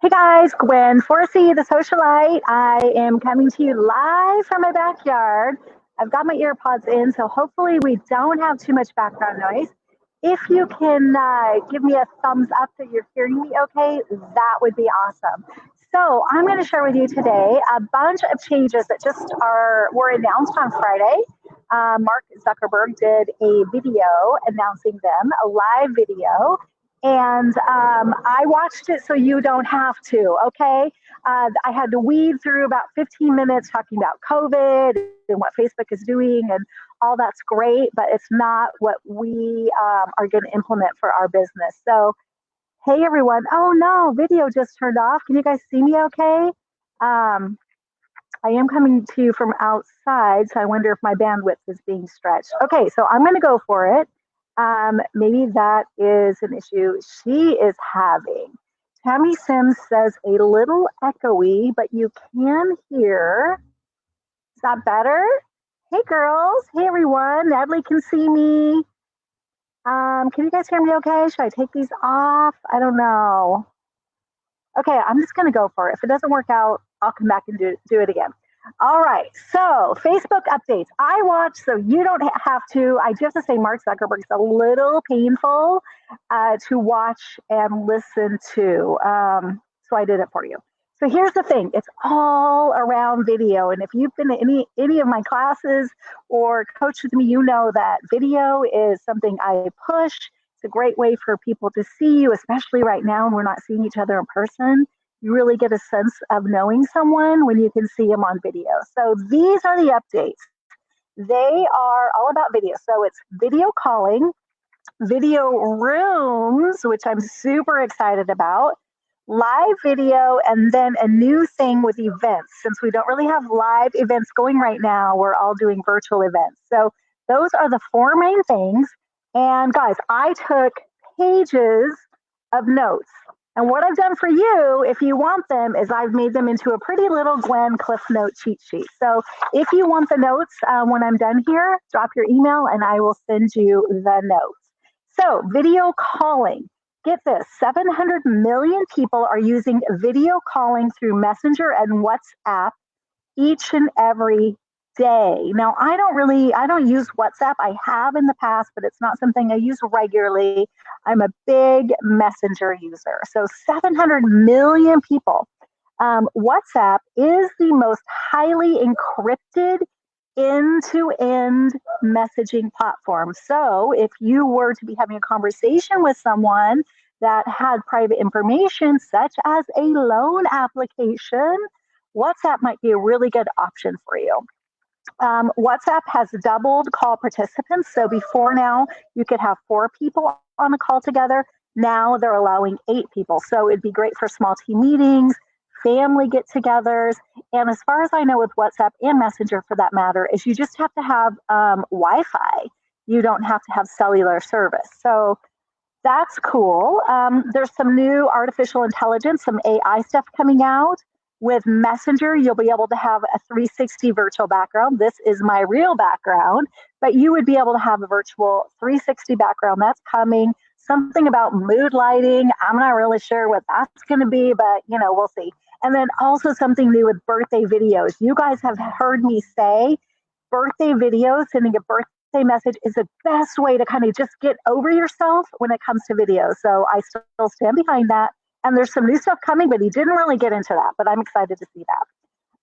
Hey guys, Gwen, Forsey, the socialite. I am coming to you live from my backyard. I've got my earpods in, so hopefully we don't have too much background noise. If you can give me a thumbs up that you're hearing me okay, that would be awesome. So I'm going to share with you today a bunch of changes that just were announced on Friday. Mark Zuckerberg did a video announcing them, a live video. And I watched it so you don't have to, okay? I had to weed through about 15 minutes talking about COVID and what Facebook is doing, and all that's great, but it's not what we are going to implement for our business. So, hey everyone. Oh no, video just turned off. Can you guys see me okay? I am coming to you from outside, so I wonder if my bandwidth is being stretched. Okay, so I'm going to go for it. Maybe that is an issue she is having. Tammy Sims says a little echoey, but you can hear. Is that better? Hey girls. Hey everyone. Natalie can see me. Can you guys hear me okay? Should I take these off? I don't know. Okay, I'm just going to go for it. If it doesn't work out, I'll come back and do it again. All right, so Facebook updates. I watch, so you don't have to. I do have to say Mark Zuckerberg's a little painful to watch and listen to. So I did it for you. So here's the thing. It's all around video. And if you've been to any of my classes or coached with me, you know that video is something I push. It's a great way for people to see you, especially right now when we're not seeing each other in person. You really get a sense of knowing someone when you can see them on video. So these are the updates. They are all about video. So it's video calling, video rooms, which I'm super excited about, live video, and then a new thing with events. Since we don't really have live events going right now, we're all doing virtual events. So those are the four main things. And guys, I took pages of notes. And what I've done for you, if you want them, is I've made them into a pretty little Gwen Cliff Note cheat sheet. So if you want the notes when I'm done here, drop your email and I will send you the notes. So video calling. Get this, 700 million people are using video calling through Messenger and WhatsApp each and every day. Now, I don't use WhatsApp. I have in the past, but it's not something I use regularly. I'm a big Messenger user. So 700 million people. WhatsApp is the most highly encrypted end-to-end messaging platform. So if you were to be having a conversation with someone that had private information, such as a loan application, WhatsApp might be a really good option for you. WhatsApp has doubled call participants. So before now, you could have 4 people on a call together. Now they're allowing 8 people. So it'd be great for small team meetings, family get-togethers. And as far as I know with WhatsApp and Messenger for that matter, is you just have to have Wi-Fi. You don't have to have cellular service. So that's cool. There's some new artificial intelligence, some AI stuff coming out. With Messenger, you'll be able to have a 360 virtual background. This is my real background, but you would be able to have a virtual 360 background. That's coming. Something about mood lighting. I'm not really sure what that's going to be, but we'll see. And then also something new with birthday videos. You guys have heard me say birthday videos, sending a birthday message is the best way to kind of just get over yourself when it comes to videos. So I still stand behind that. And there's some new stuff coming, but he didn't really get into that, but I'm excited to see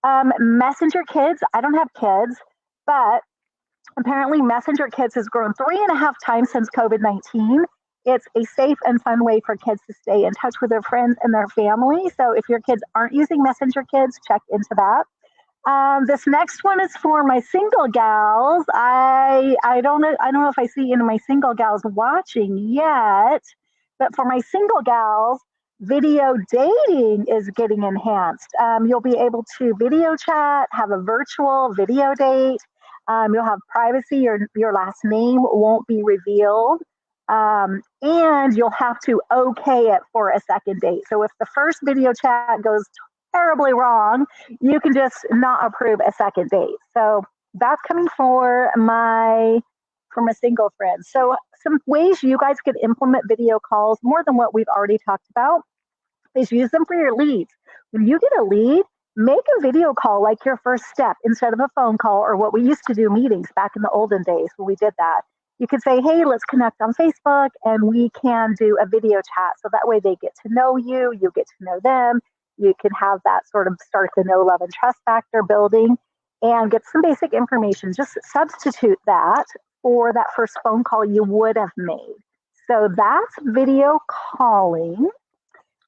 that. Messenger Kids, I don't have kids, but apparently Messenger Kids has grown 3.5 times since COVID-19. It's a safe and fun way for kids to stay in touch with their friends and their family. So if your kids aren't using Messenger Kids, check into that. This next one is for my single gals. I don't know if I see any of my single gals watching yet, but for my single gals, video dating is getting enhanced. You'll be able to video chat, have a virtual video date. You'll have privacy. Your last name won't be revealed. And you'll have to okay it for a second date. So if the first video chat goes terribly wrong, you can just not approve a second date. So that's coming for my single friend. So some ways you guys could implement video calls, more than what we've already talked about. is use them for your leads. When you get a lead, make a video call like your first step instead of a phone call or what we used to do meetings back in the olden days when we did that. You could say, hey, let's connect on Facebook and we can do a video chat. So that way they get to know you, you get to know them. You can have that sort of start the know, love, and trust factor building and get some basic information. Just substitute that for that first phone call you would have made. So that's video calling.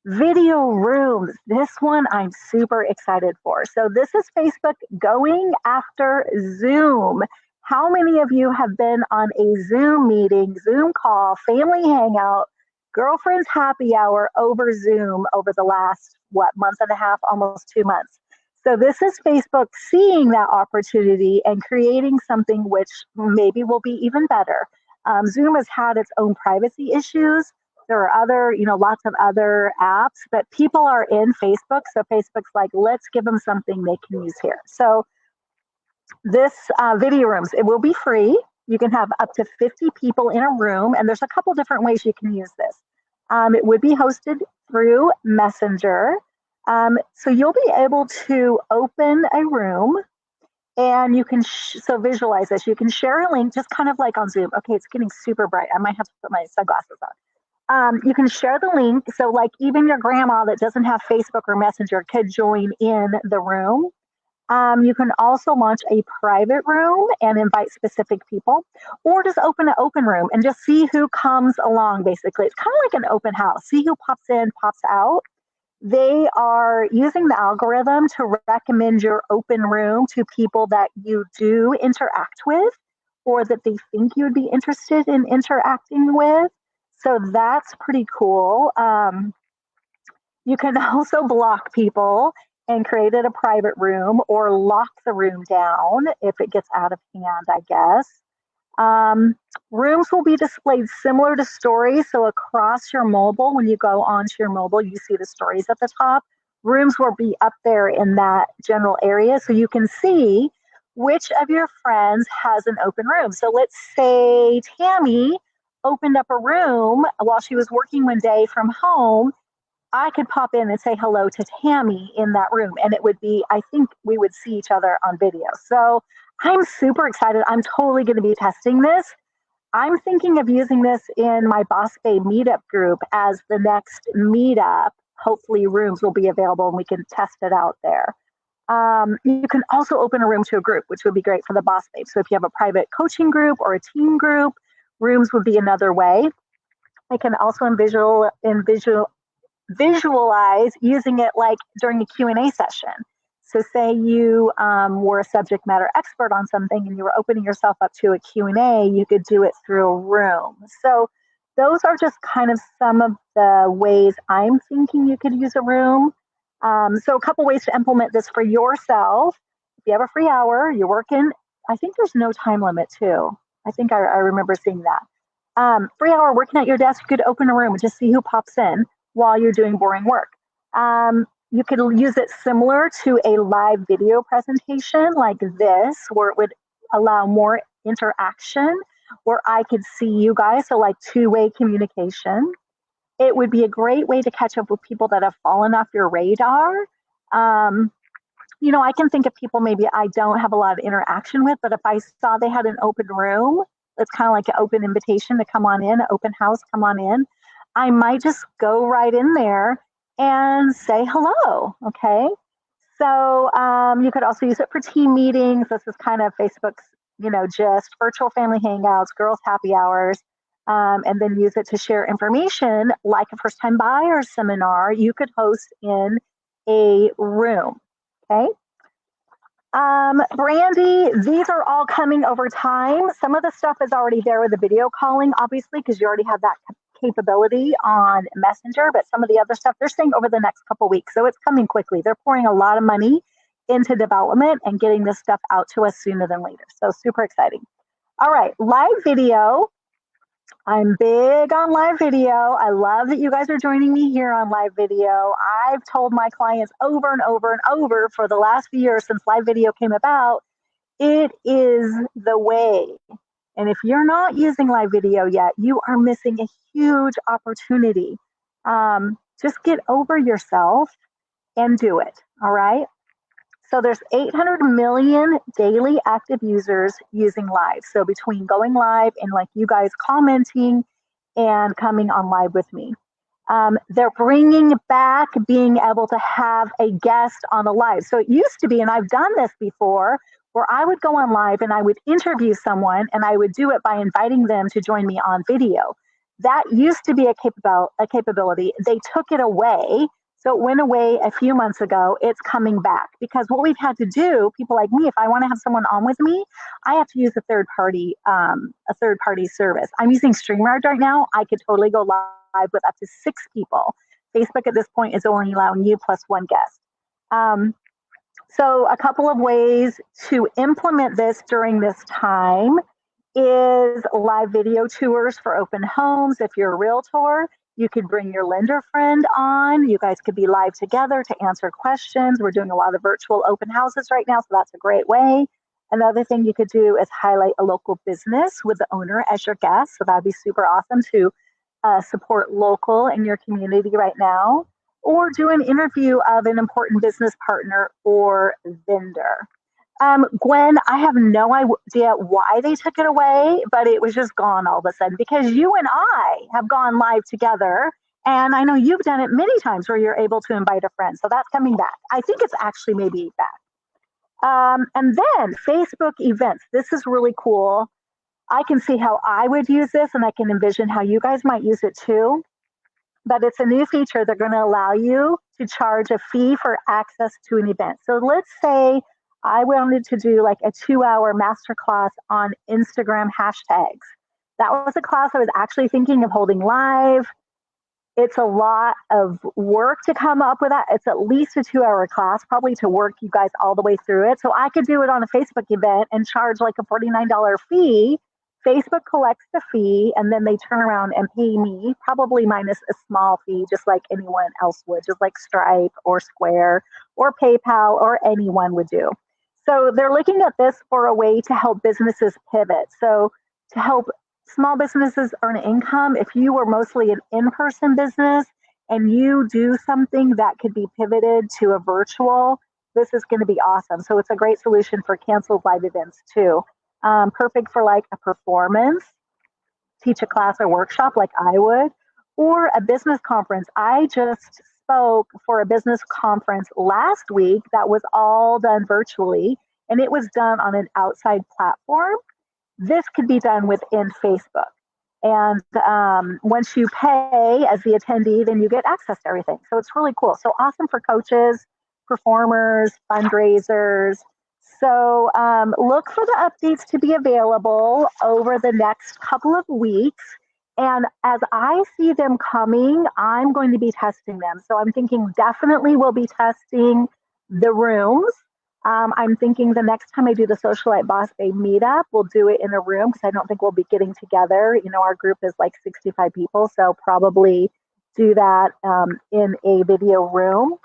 Video rooms. This one I'm super excited for. So this is Facebook going after Zoom. How many of you have been on a Zoom meeting, Zoom call, family hangout, girlfriend's happy hour over Zoom over the last, month and a half, almost 2 months? So this is Facebook seeing that opportunity and creating something which maybe will be even better. Zoom has had its own privacy issues. There are other, lots of other apps, but people are in Facebook. So Facebook's like, let's give them something they can use here. So this video rooms, it will be free. You can have up to 50 people in a room, and there's a couple different ways you can use this. It would be hosted through Messenger. So you'll be able to open a room and you can, so visualize this. You can share a link just kind of like on Zoom. Okay, it's getting super bright. I might have to put my sunglasses on. You can share the link. So like even your grandma that doesn't have Facebook or Messenger could join in the room. You can also launch a private room and invite specific people, or just open an open room and just see who comes along, basically. It's kind of like an open house. See who pops in, pops out. They are using the algorithm to recommend your open room to people that you do interact with or that they think you'd be interested in interacting with. So that's pretty cool. You can also block people and create a private room or lock the room down if it gets out of hand, I guess. Rooms will be displayed similar to stories. So across your mobile, when you go onto your mobile, you see the stories at the top. Rooms will be up there in that general area. So you can see which of your friends has an open room. So let's say Tammy opened up a room while she was working one day from home. I could pop in and say hello to Tammy in that room, and it would be, I think we would see each other on video. So I'm super excited. I'm totally going to be testing this. I'm thinking of using this in my Boss Bay meetup group as the next meetup. Hopefully rooms will be available and we can test it out there. You can also open a room to a group, which would be great for the Boss Babe. So if you have a private coaching group or a team group, rooms would be another way. I can also visualize using it like during a Q&A session. So say you were a subject matter expert on something and you were opening yourself up to a Q&A, you could do it through a room. So those are just kind of some of the ways I'm thinking you could use a room. So a couple ways to implement this for yourself. If you have a free hour, you're working, I think there's no time limit too. I think I remember seeing that. Free hour working at your desk, you could open a room and just see who pops in while you're doing boring work. You could use it similar to a live video presentation like this, where it would allow more interaction, where I could see you guys, so like two-way communication. It would be a great way to catch up with people that have fallen off your radar. I can think of people maybe I don't have a lot of interaction with, but if I saw they had an open room, it's kind of like an open invitation to come on in, an open house, come on in. I might just go right in there and say hello, okay? So you could also use it for team meetings. This is kind of Facebook's, just virtual family hangouts, girls' happy hours, and then use it to share information like a first-time buyer seminar you could host in a room, okay? Brandy, these are all coming over time. Some of the stuff is already there with the video calling, obviously, because you already have that capability on Messenger, but some of the other stuff they're saying over the next couple weeks. So it's coming quickly. They're pouring a lot of money into development and getting this stuff out to us sooner than later. So super exciting. All right, live video. I'm big on live video. I love that you guys are joining me here on live video. I've told my clients over and over and over for the last few years since live video came about, it is the way. And if you're not using live video yet, you are missing a huge opportunity. Just get over yourself and do it. All right. So there's 800 million daily active users using live. So between going live and like you guys commenting and coming on live with me. They're bringing back being able to have a guest on a live. So it used to be, and I've done this before, where I would go on live and I would interview someone and I would do it by inviting them to join me on video. That used to be a capability. They took it away. So it went away a few months ago. It's coming back because what we've had to do, people like me, if I want to have someone on with me, I have to use a third party service. I'm using StreamYard right now. I could totally go live with up to 6 people. Facebook at this point is only allowing you plus 1 guest. So a couple of ways to implement this during this time is live video tours for open homes. If you're a realtor, you could bring your lender friend on. You guys could be live together to answer questions. We're doing a lot of virtual open houses right now, so that's a great way. Another thing you could do is highlight a local business with the owner as your guest. So that'd be super awesome to support local in your community right now. Or do an interview of an important business partner or vendor. Gwen, I have no idea why they took it away, but it was just gone all of a sudden because you and I have gone live together. And I know you've done it many times where you're able to invite a friend. So that's coming back. I think it's actually maybe back. And then Facebook events. This is really cool. I can see how I would use this and I can envision how you guys might use it too. But it's a new feature. They're going to allow you to charge a fee for access to an event. So let's say I wanted to do like a 2-hour masterclass on Instagram hashtags. That was a class I was actually thinking of holding live. It's a lot of work to come up with that. It's at least a 2-hour class, probably to work you guys all the way through it. So I could do it on a Facebook event and charge like a $49 fee. Facebook collects the fee and then they turn around and pay me, probably minus a small fee, just like anyone else would, just like Stripe or Square or PayPal or anyone would do. So they're looking at this for a way to help businesses pivot. So to help small businesses earn income, if you were mostly an in-person business and you do something that could be pivoted to a virtual, this is going to be awesome. So it's a great solution for canceled live events too. Perfect for like a performance, teach a class or workshop like I would, or a business conference. I just spoke for a business conference last week that was all done virtually, and it was done on an outside platform. This could be done within Facebook. And once you pay as the attendee, then you get access to everything. So it's really cool. So awesome for coaches, performers, fundraisers. So look for the updates to be available over the next couple of weeks. And as I see them coming, I'm going to be testing them. So I'm thinking definitely we'll be testing the rooms. I'm thinking the next time I do the Socialite Boss Babe meetup, we'll do it in a room because I don't think we'll be getting together. You know, our group is like 65 people, so probably do that in a video room.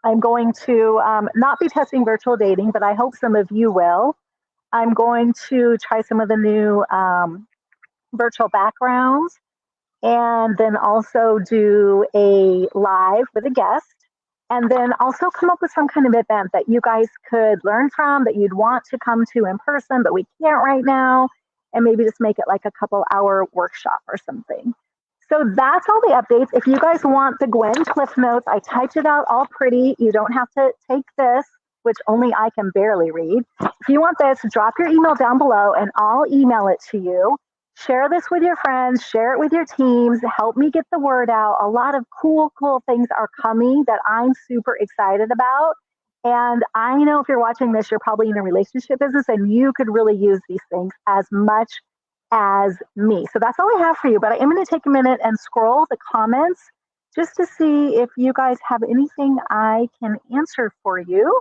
I'm going to not be testing virtual dating, but I hope some of you will. I'm going to try some of the new virtual backgrounds and then also do a live with a guest. And then also come up with some kind of event that you guys could learn from, that you'd want to come to in person, but we can't right now. And maybe just make it like a couple-hour workshop or something. So that's all the updates. If you guys want the Gwen Cliff Notes, I typed it out all pretty. You don't have to take this, which only I can barely read. If you want this, drop your email down below and I'll email it to you. Share this with your friends, share it with your teams, help me get the word out. A lot of cool things are coming that I'm super excited about. And I know if you're watching this, you're probably in a relationship business and you could really use these things as much as me. So that's all I have for you. But I am going to take a minute and scroll the comments just to see if you guys have anything I can answer for you.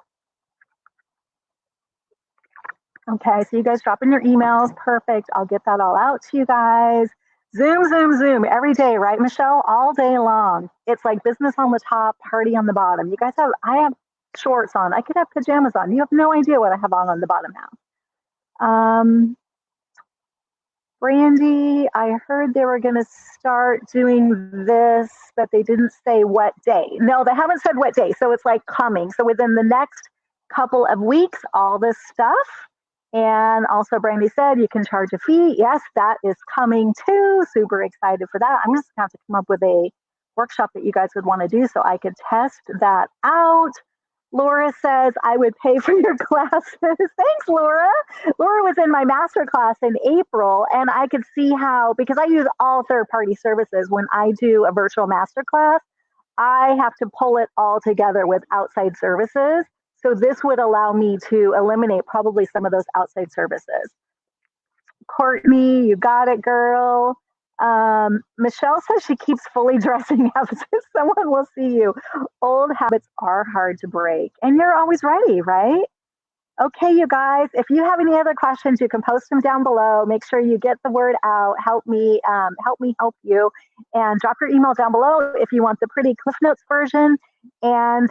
Okay, so you guys drop in your emails. Perfect. I'll get that all out to you guys. Zoom every day, right, Michelle? All day long. It's like business on the top, party on the bottom. You guys I have shorts on. I could have pajamas on. You have no idea what I have on the bottom half. Brandy, I heard they were going to start doing this, but they didn't say what day. No, they haven't said what day. So it's like coming. So within the next couple of weeks, all this stuff. And also, Brandy said you can charge a fee. Yes, that is coming too. Super excited for that. I'm just going to have to come up with a workshop that you guys would want to do so I could test that out. Laura says, I would pay for your classes. Thanks, Laura. Laura was in my master class in April, and I could see how, because I use all third-party services when I do a virtual master class, I have to pull it all together with outside services. So this would allow me to eliminate probably some of those outside services. Courtney, you got it, girl. Michelle says she keeps fully dressing up so someone will see you. Old habits are hard to break, and you're always ready, right? Okay, you guys, if you have any other questions, you can post them down below. Make sure you get the word out. Help me help you. And drop your email down below if you want the pretty Cliff Notes version. And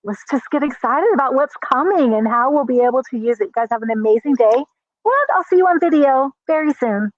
let's just get excited about what's coming and how we'll be able to use it. You guys have an amazing day. And I'll see you on video very soon.